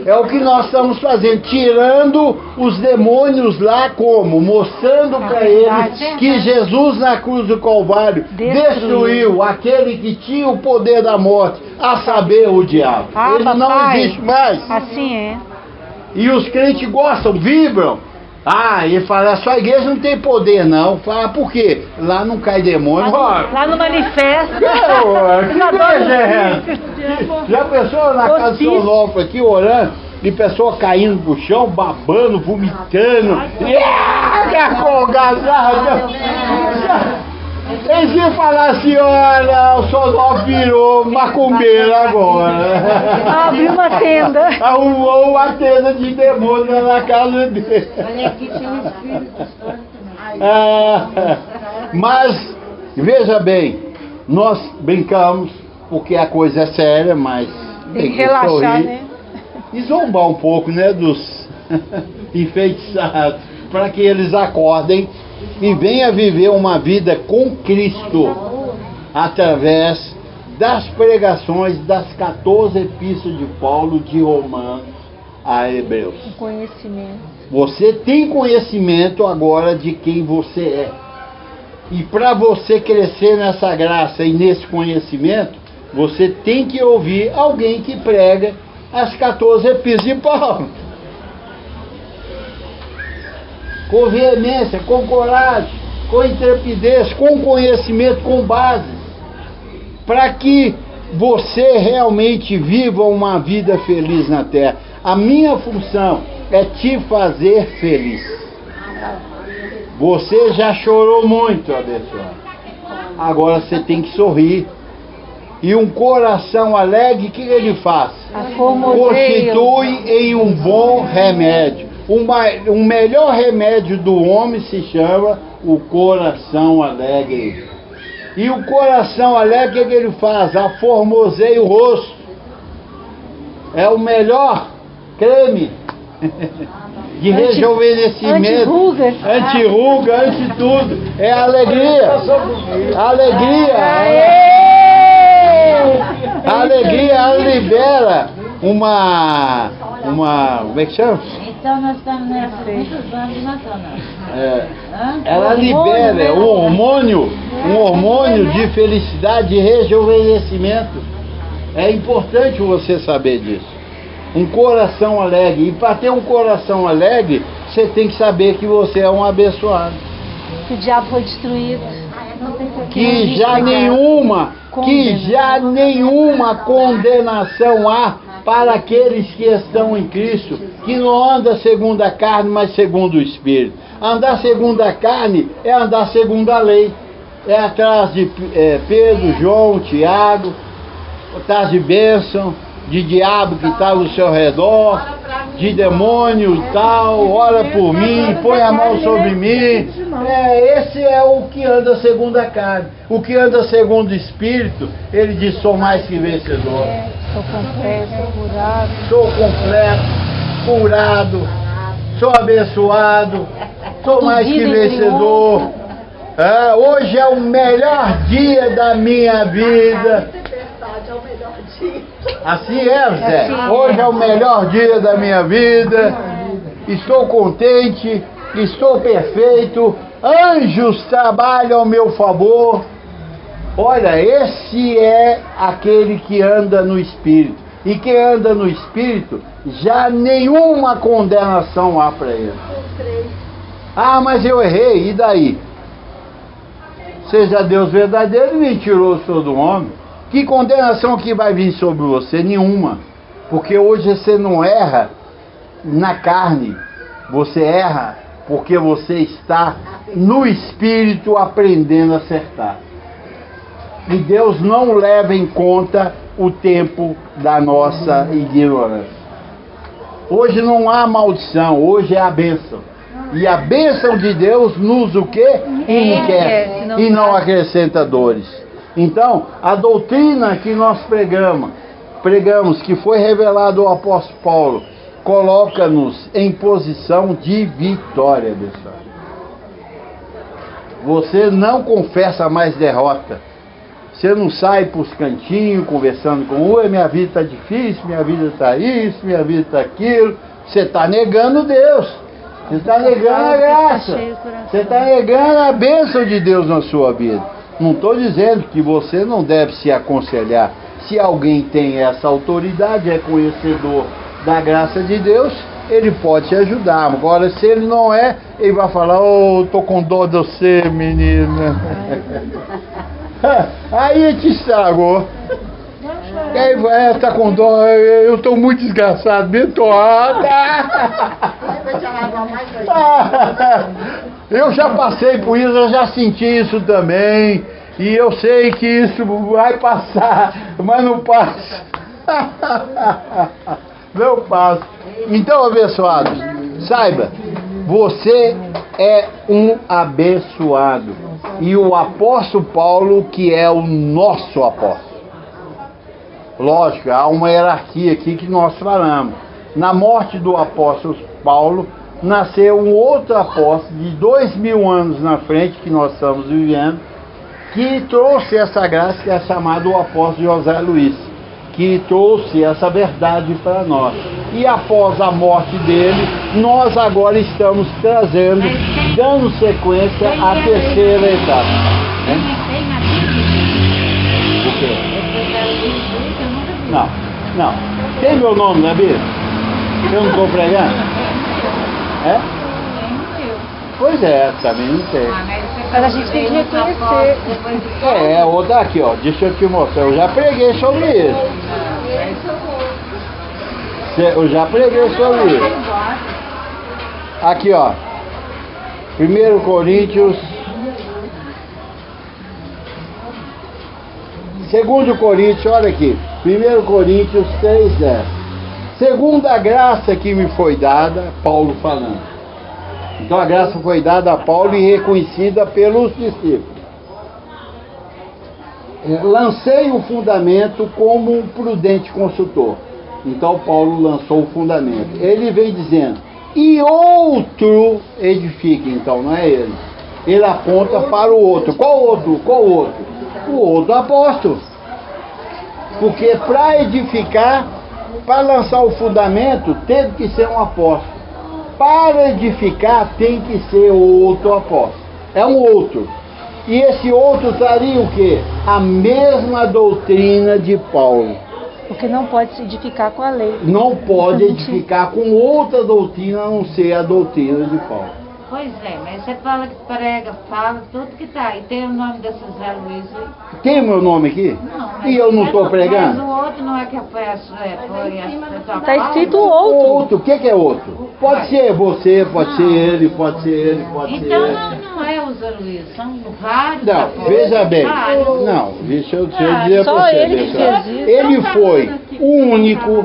É o que nós estamos fazendo. Tirando os demônios lá como? Mostrando para eles que Jesus na cruz do Calvário destruiu aquele que tinha o poder da morte, a saber, o diabo. Ele não existe mais. Assim é. E os crentes gostam, vibram. Ele fala, a sua igreja não tem poder não. Fala, por quê? Lá não cai demônio. Lá no manifesto. Que igreja é essa? Já pensou na casa do seu Nofre aqui orando, e pessoa caindo pro chão, babando, vomitando. Eles iam falar assim, olha, o Sodó virou macumbeiro agora. Abriu uma tenda. Arrumou uma tenda de demônio na casa dele. Olha aqui, tinha um espírito também. Mas, veja bem, nós brincamos, porque a coisa é séria, mas Tem que relaxar, sorrir né? e zombar um pouco, né, dos enfeitiçados, para que eles acordem e venham viver uma vida com Cristo, através das pregações das 14 epístolas de Paulo, de Romanos a Hebreus. Conhecimento. Você tem conhecimento agora de quem você é. E para você crescer nessa graça e nesse conhecimento, você tem que ouvir alguém que prega as 14 epístolas de Paulo. Com veemência, com coragem, com intrepidez, com conhecimento, com bases. Para que você realmente viva uma vida feliz na terra. A minha função é te fazer feliz. Você já chorou muito, abençoado. Agora você tem que sorrir. E um coração alegre, o que ele faz? Constitui em um bom remédio. O melhor remédio do homem se chama o coração alegre. E o coração alegre, o que ele faz? Aformoseia o rosto. É o melhor creme de rejuvenescimento, anti-ruga, anti-tudo. É alegria. Alegria. A alegria, ela libera uma. Como é que chama? Então nós estamos nessa muitos anos matando. Ela libera um hormônio de felicidade, de rejuvenescimento. É importante você saber disso. Um coração alegre. E para ter um coração alegre, você tem que saber que você é um abençoado. Que o diabo foi destruído. Que já nenhuma condenação há para aqueles que estão em Cristo, que não andam segundo a carne, mas segundo o Espírito. Andar segundo a carne é andar segundo a lei. É atrás de Pedro, João, Tiago, atrás de bênção, de diabo que está ao seu redor, de demônio e tal, ora por mim, põe a mão sobre mim. Esse é o que anda segundo a carne. O que anda segundo o Espírito, ele diz, sou mais que vencedor. Sou completo, curado. Sou completo, curado, sou abençoado, sou mais que vencedor. Hoje é o melhor dia da minha vida. Assim é, Zé. Hoje é o melhor dia da minha vida. Estou contente, estou perfeito. Anjos trabalham ao meu favor. Olha, esse é aquele que anda no Espírito. E quem anda no Espírito, já nenhuma condenação há para ele. Ah, mas eu errei, e daí? Seja Deus verdadeiro e mentiroso todo homem. Que condenação que vai vir sobre você? Nenhuma. Porque hoje você não erra na carne. Você erra porque você está no Espírito aprendendo a acertar. E Deus não leva em conta o tempo da nossa ignorância. Hoje não há maldição, hoje é a bênção. E a bênção de Deus nos o quê? Enriquece e não acrescenta dores. Então, a doutrina que nós pregamos, que foi revelado ao apóstolo Paulo, coloca-nos em posição de vitória, pessoal. Você não confessa mais derrota. Você não sai para os cantinhos conversando com minha vida está difícil, minha vida está isso, minha vida está aquilo. Você está negando Deus. Você está negando a graça. Você está negando a bênção de Deus na sua vida. Não estou dizendo que você não deve se aconselhar. Se alguém tem essa autoridade, é conhecedor da graça de Deus, ele pode te ajudar. Agora, se ele não é, ele vai falar, estou com dó de você, menina. Aí te estragou. E aí vai, tá com dó, eu estou muito desgraçado, bem torrado. Eu já passei por isso, eu já senti isso também. E eu sei que isso vai passar, mas não passa. Não passa. Então, abençoados, saiba, você é um abençoado. E o apóstolo Paulo, que é o nosso apóstolo. Lógico, há uma hierarquia aqui que nós falamos. Na morte do apóstolo Paulo, nasceu um outro apóstolo de 2000 anos na frente, que nós estamos vivendo, que trouxe essa graça, que é chamado o apóstolo José Luiz, que trouxe essa verdade para nós. E após a morte dele, nós agora estamos trazendo, dando sequência à terceira etapa. O quê? Não. Tem meu nome na Bíblia? Eu não estou pregando? É? Pois é, também não tem. Mas a gente tem que reconhecer. Outra aqui, ó. Deixa eu te mostrar. Eu já preguei sobre isso. Eu já preguei sobre isso. Aqui, ó. 1 Coríntios. 2 Coríntios, olha aqui. 1 Coríntios 3:10. Segundo a graça que me foi dada, Paulo falando. Então a graça foi dada a Paulo e reconhecida pelos discípulos. Lancei o fundamento como um prudente consultor. Então Paulo lançou o fundamento. Ele vem dizendo, e outro edifique, então não é ele. Ele aponta para o outro. Qual outro? Qual outro? O outro apóstolo. Porque para edificar, para lançar o fundamento, teve que ser um apóstolo. Para edificar, tem que ser outro apóstolo. É um outro. E esse outro traria o quê? A mesma doutrina de Paulo. Porque não pode se edificar com a lei. Não pode edificar com outra doutrina, a não ser a doutrina de Paulo. Pois é, mas você fala que prega, fala tudo que tá aí. Tem o nome desse Zé Luiz aí? Tem meu nome aqui? Não, E eu não estou pregando? Mas o outro não é que foi a sua Está escrito outro. Outro, o que é outro? Pode ser você, pode ser ele, pode ser ele, pode ser então ele. não é o Zé Luiz, são vários. Não, apóstolos, veja bem. vários. Não, deixa eu dizer só para você. ele que pessoal. fez isso. Ele foi o único,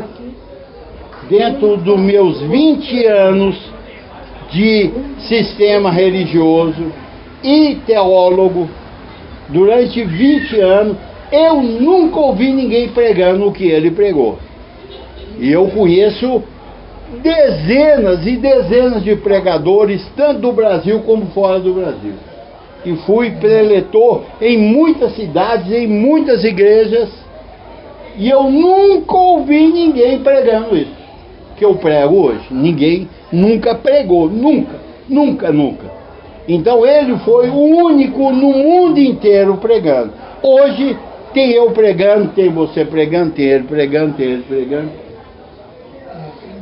dentro dos meus 20 anos de sistema religioso e teólogo, durante 20 anos, eu nunca ouvi ninguém pregando o que ele pregou. E eu conheço dezenas e dezenas de pregadores, tanto do Brasil como fora do Brasil. E fui preletor em muitas cidades, em muitas igrejas, e eu nunca ouvi ninguém pregando isso que eu prego hoje. Ninguém nunca pregou, nunca. Então ele foi o único no mundo inteiro pregando. Hoje tem eu pregando, tem você pregando, tem ele pregando, tem ele pregando.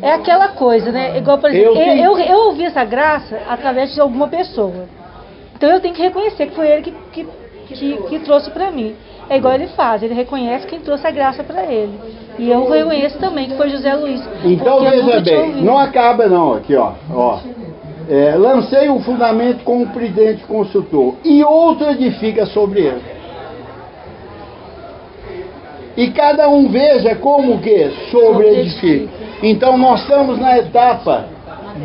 É aquela coisa, né? Igual, por exemplo, eu ouvi essa graça através de alguma pessoa. Então eu tenho que reconhecer que foi ele que trouxe para mim. É igual ele faz, ele reconhece quem trouxe a graça para ele. E eu reconheço também que foi José Luiz. Então veja bem, não acaba não, aqui ó. Lancei o fundamento como prudente consultor, e outro edifica sobre ele. E cada um veja como que sobre-edifica. Então nós estamos na etapa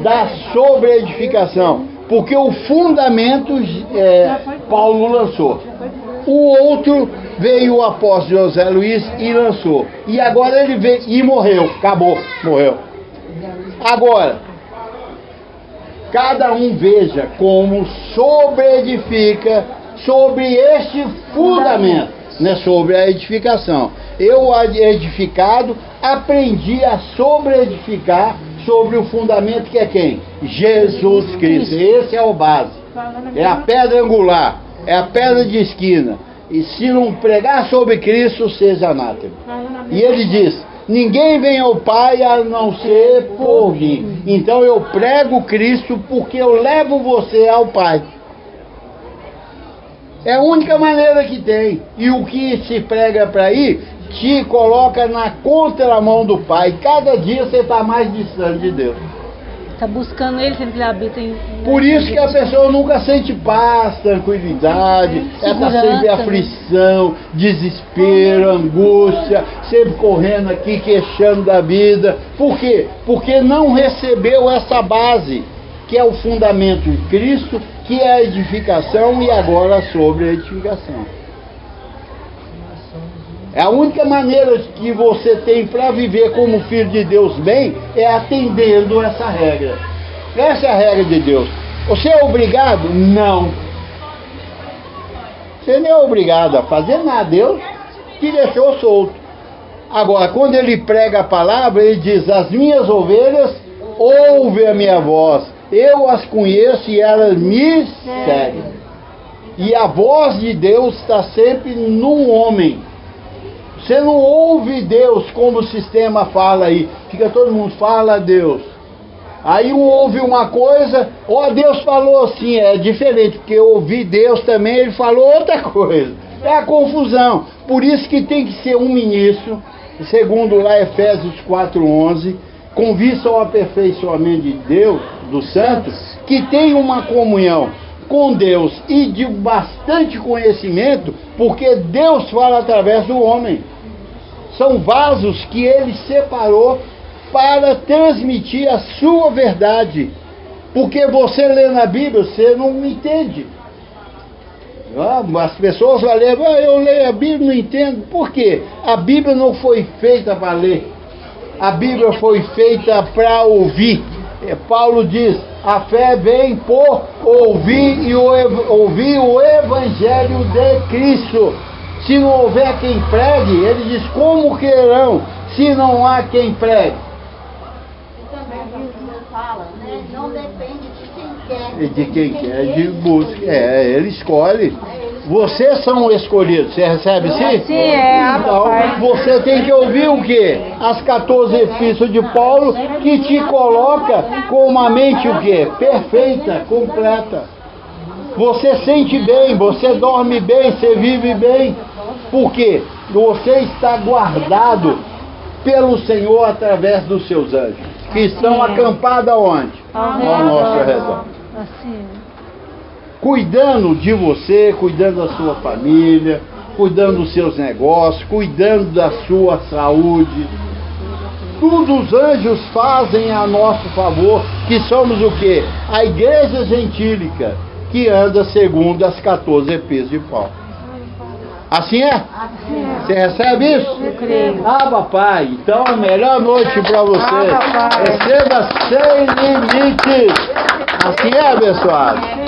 da sobre-edificação, porque o fundamento Paulo lançou. O outro veio o apóstolo José Luiz e lançou. E agora ele veio e morreu. Acabou, morreu. Agora, cada um veja como sobre-edifica sobre este fundamento, né, sobre a edificação. Eu, edificado, aprendi a sobre-edificar sobre o fundamento que é quem? Jesus Cristo. Esse é o base. É a pedra angular. É a pedra de esquina. E se não pregar sobre Cristo, seja anátema. E ele diz, ninguém vem ao Pai a não ser por mim. Então eu prego Cristo porque eu levo você ao Pai. É a única maneira que tem. E o que se prega para ir, te coloca na contramão do Pai. Cada dia você está mais distante de Deus. Está buscando ele, sendo que ele habita em... Por isso que a pessoa nunca sente paz, tranquilidade, essa sempre aflição, desespero, angústia, sempre correndo aqui, queixando da vida. Por quê? Porque não recebeu essa base, que é o fundamento de Cristo, que é a edificação e agora sobre a edificação. A única maneira que você tem para viver como filho de Deus bem é atendendo essa regra. Essa é a regra de Deus. Você é obrigado? Não. Você não é obrigado a fazer nada. Deus te deixou solto. Agora, quando ele prega a palavra, ele diz: as minhas ovelhas ouvem a minha voz. Eu as conheço e elas me seguem. E a voz de Deus está sempre no homem. Você não ouve Deus como o sistema fala aí. Fica todo mundo, fala a Deus. Aí um ouve uma coisa, ó, Deus falou assim, é diferente, porque eu ouvi Deus também, ele falou outra coisa. É a confusão. Por isso que tem que ser um ministro, segundo lá Efésios 4:11, com vista ao aperfeiçoamento de Deus, dos santos, que tem uma comunhão com Deus e de bastante conhecimento, porque Deus fala através do homem. São vasos que ele separou para transmitir a sua verdade. Porque você lê na Bíblia, você não entende. As pessoas vão ler, eu leio a Bíblia e não entendo. Por quê? A Bíblia não foi feita para ler. A Bíblia foi feita para ouvir. Paulo diz: a fé vem por ouvir e ouvir o Evangelho de Cristo. Se não houver quem pregue, ele diz: como quererão se não há quem pregue? E também a Bíblia fala, né? Não depende de quem quer. De quem quer, de busca. Ele escolhe. Vocês são escolhidos. Você recebe sim? Sim, é. Então, você tem que ouvir o quê? As 14 epístolas de Paulo, que te coloca com uma mente o quê? Perfeita, completa. Você sente bem, você dorme bem, você vive bem. Por quê? Você está guardado pelo Senhor através dos seus anjos, que estão acampados aonde? Ao nosso redor. Assim. Cuidando de você, cuidando da sua família, cuidando dos seus negócios, cuidando da sua saúde. Tudo os anjos fazem a nosso favor, que somos o quê? A igreja gentílica, que anda segundo as 14 epístolas de Paulo. Assim é? Você recebe isso? Eu creio. Ah, papai, então melhor noite para você. papai. Receba sem limites. Assim é, abençoado.